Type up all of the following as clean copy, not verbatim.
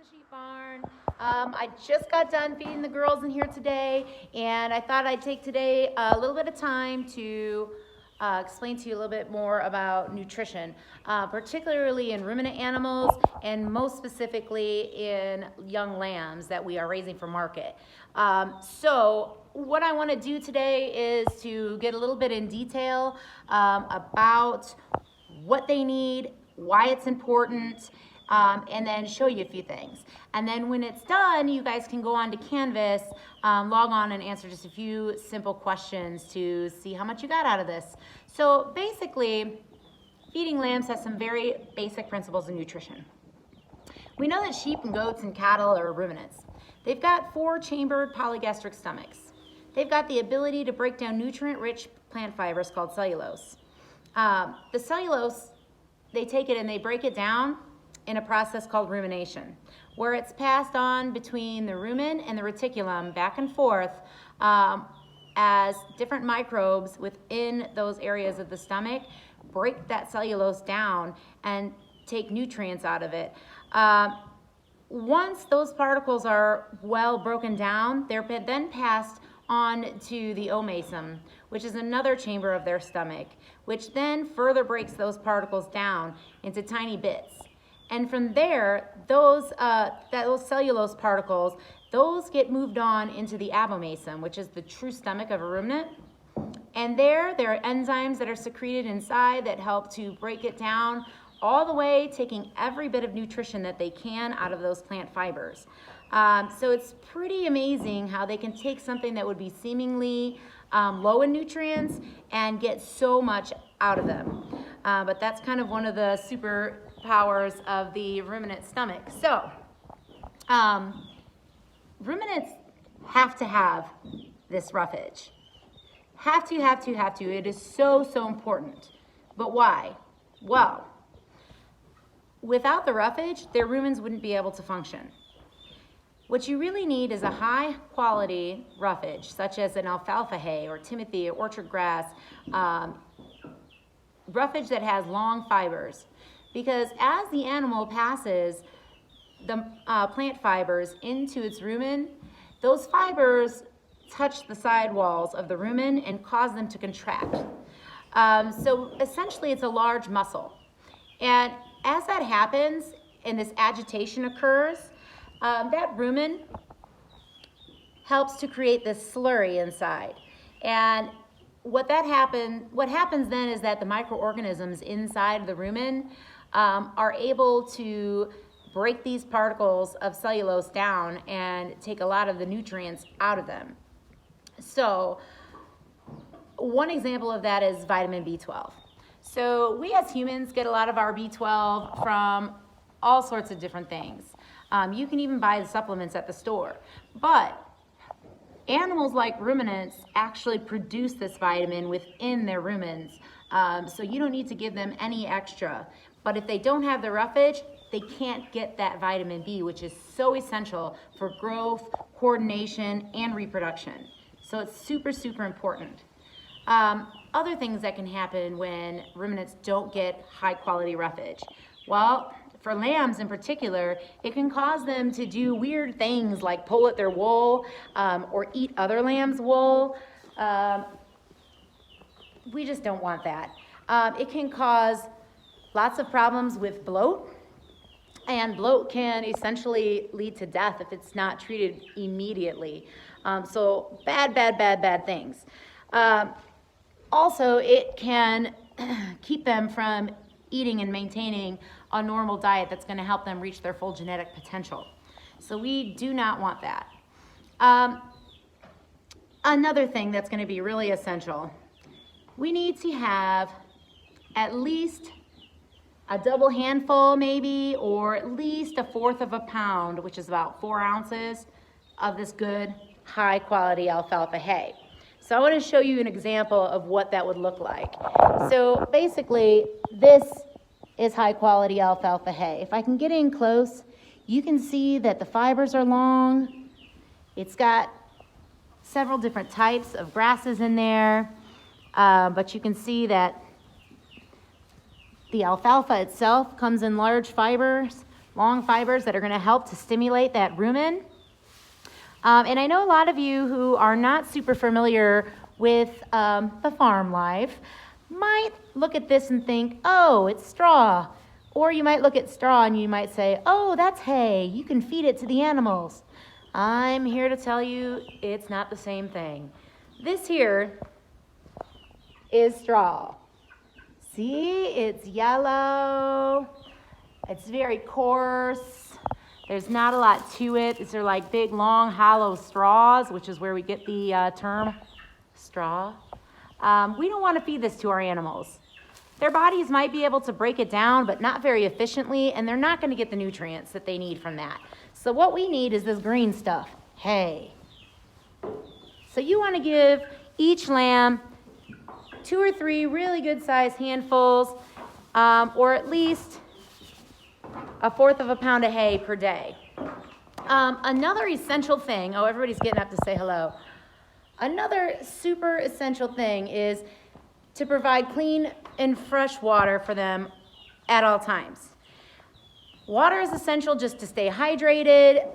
the sheep barn. I just got done feeding the girls in here today, and I thought I'd take today a little bit of time to explain to you a little bit more about nutrition, particularly in ruminant animals and most specifically in young lambs that we are raising for market. So what I want to do today is to get a little bit in detail about what they need, why it's important, and then show you a few things. And then when it's done, you guys can go on to Canvas, log on and answer just a few simple questions to see how much you got out of this. So basically, feeding lambs has some very basic principles of nutrition. We know that sheep and goats and cattle are ruminants. They've got 4-chambered polygastric stomachs. They've got the ability to break down nutrient-rich plant fibers called cellulose. The cellulose, they take it and they break it down in a process called rumination, where it's passed on between the rumen and the reticulum back and forth as different microbes within those areas of the stomach break that cellulose down and take nutrients out of it. Once those particles are well broken down, they're then passed on to the omasum, which is another chamber of their stomach, which then further breaks those particles down into tiny bits. And from there, those cellulose particles, those get moved on into the abomasum, which is the true stomach of a ruminant. And there are enzymes that are secreted inside that help to break it down all the way, taking every bit of nutrition that they can out of those plant fibers. So it's pretty amazing how they can take something that would be seemingly low in nutrients and get so much out of them. But that's kind of one of the superpowers of the ruminant stomach. So ruminants have to have this roughage. Have to. It is so important. But why? Well, without the roughage, their rumens wouldn't be able to function. What you really need is a high quality roughage, such as an alfalfa hay or timothy or orchard grass, roughage that has long fibers. Because as the animal passes the plant fibers into its rumen, those fibers touch the sidewalls of the rumen and cause them to contract. So essentially it's a large muscle. And as that happens and this agitation occurs, that rumen helps to create this slurry inside. And what happens then is that the microorganisms inside the rumen are able to break these particles of cellulose down and take a lot of the nutrients out of them. So one example of that is vitamin B12. So we as humans get a lot of our B12 from all sorts of different things. You can even buy the supplements at the store. But animals like ruminants actually produce this vitamin within their rumens. So you don't need to give them any extra. But if they don't have the roughage, they can't get that vitamin B, which is so essential for growth, coordination, and reproduction. So it's super important. Other things that can happen when ruminants don't get high quality roughage. Well, for lambs in particular, it can cause them to do weird things like pull at their wool or eat other lambs' wool. We just don't want that. It can cause lots of problems with bloat, and bloat can essentially lead to death if it's not treated immediately. So bad things. Also, it can keep them from eating and maintaining a normal diet that's going to help them reach their full genetic potential. So we do not want that. Another thing that's going to be really essential, we need to have at least a double handful maybe, or at least 1/4 of a pound, which is about 4 ounces of this good high quality alfalfa hay. So I want to show you an example of what that would look like. So basically, this is high quality alfalfa hay. If I can get in close, you can see that the fibers are long. It's got several different types of grasses in there, but you can see that the alfalfa itself comes in large fibers long fibers that are going to help to stimulate that rumen. And I know a lot of you who are not super familiar with the farm life might look at this and think, oh, it's straw. Or you might look at straw and you might say, oh, that's hay. You can feed it to the animals. I'm here to tell you it's not the same thing. This here is straw. See, it's yellow. It's very coarse. There's not a lot to it. These are like big, long, hollow straws, which is where we get the term straw. We don't want to feed this to our animals. Their bodies might be able to break it down, but not very efficiently, and they're not going to get the nutrients that they need from that. So what we need is this green stuff, hay. So you want to give each lamb 2 or 3 really good-sized handfuls, or at least 1/4 of a pound of hay per day. Another essential thing, oh, everybody's getting up to say hello. Another super essential thing is to provide clean and fresh water for them at all times. Water is essential just to stay hydrated.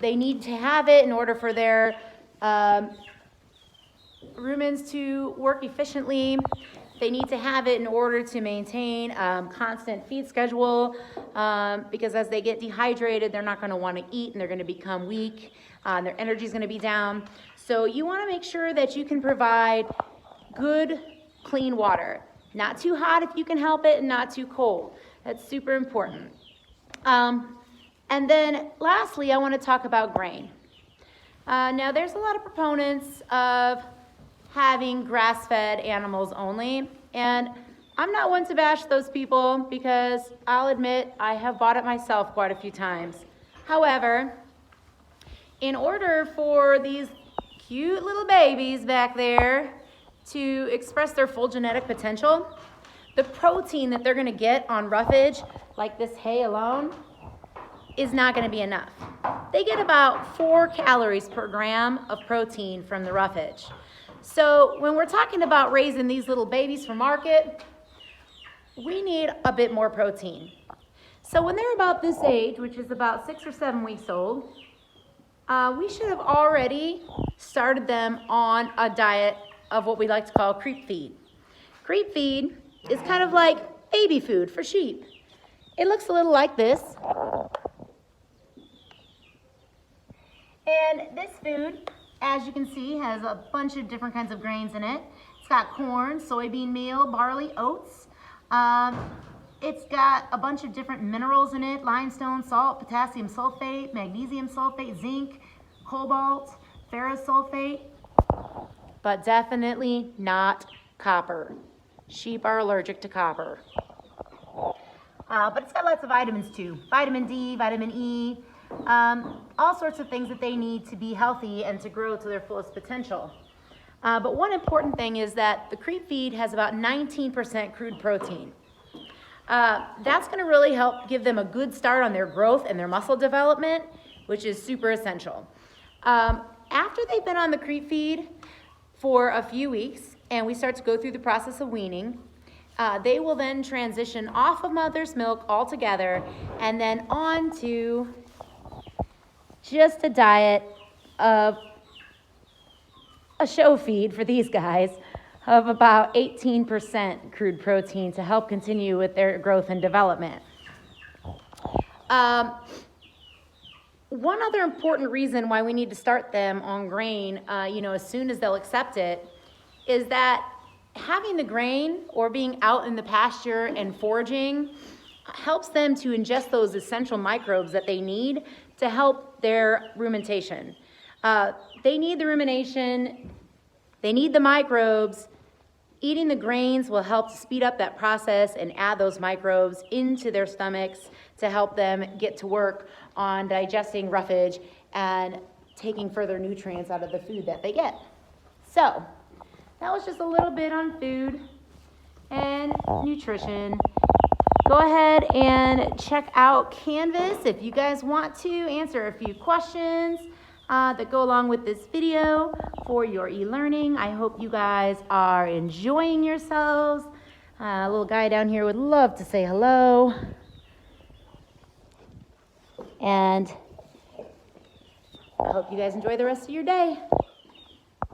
They need to have it in order for their rumens to work efficiently. They need to have it in order to maintain constant feed schedule, because as they get dehydrated, they're not going to want to eat and they're going to become weak. Their energy is going to be down. So you want to make sure that you can provide good, clean water. Not too hot if you can help it, and not too cold. That's super important. And then lastly, I want to talk about grain. Now, there's a lot of proponents of having grass-fed animals only, and I'm not one to bash those people because I'll admit I have bought it myself quite a few times. However, in order for these cute little babies back there to express their full genetic potential, the protein that they're going to get on roughage, like this hay alone, is not going to be enough. They get about 4 calories per gram of protein from the roughage. So when we're talking about raising these little babies for market, we need a bit more protein. So when they're about this age, which is about 6 or 7 weeks old, we should have already started them on a diet of what we like to call creep feed. Creep feed is kind of like baby food for sheep. It looks a little like this. And this food, as you can see, has a bunch of different kinds of grains in it. It's got corn, soybean meal, barley, oats. It's got a bunch of different minerals in it: limestone, salt, potassium sulfate, magnesium sulfate, zinc, cobalt, ferrous sulfate, but definitely not copper. Sheep are allergic to copper. But it's got lots of vitamins too. Vitamin D, vitamin E, all sorts of things that they need to be healthy and to grow to their fullest potential. But one important thing is that the creep feed has about 19% crude protein. That's going to really help give them a good start on their growth and their muscle development, which is super essential. After they've been on the creep feed for a few weeks and we start to go through the process of weaning, they will then transition off of mother's milk altogether and then on to just a diet of a show feed for these guys of about 18% crude protein to help continue with their growth and development. One other important reason why we need to start them on grain, as soon as they'll accept it, is that having the grain or being out in the pasture and foraging helps them to ingest those essential microbes that they need to help their rumination. They need the rumination, they need the microbes. Eating the grains will help to speed up that process and add those microbes into their stomachs to help them get to work on digesting roughage and taking further nutrients out of the food that they get. So, that was just a little bit on food and nutrition. Go ahead and check out Canvas if you guys want to answer a few questions that go along with this video for your e-learning. I hope you guys are enjoying yourselves. Little guy down here would love to say hello. And I hope you guys enjoy the rest of your day.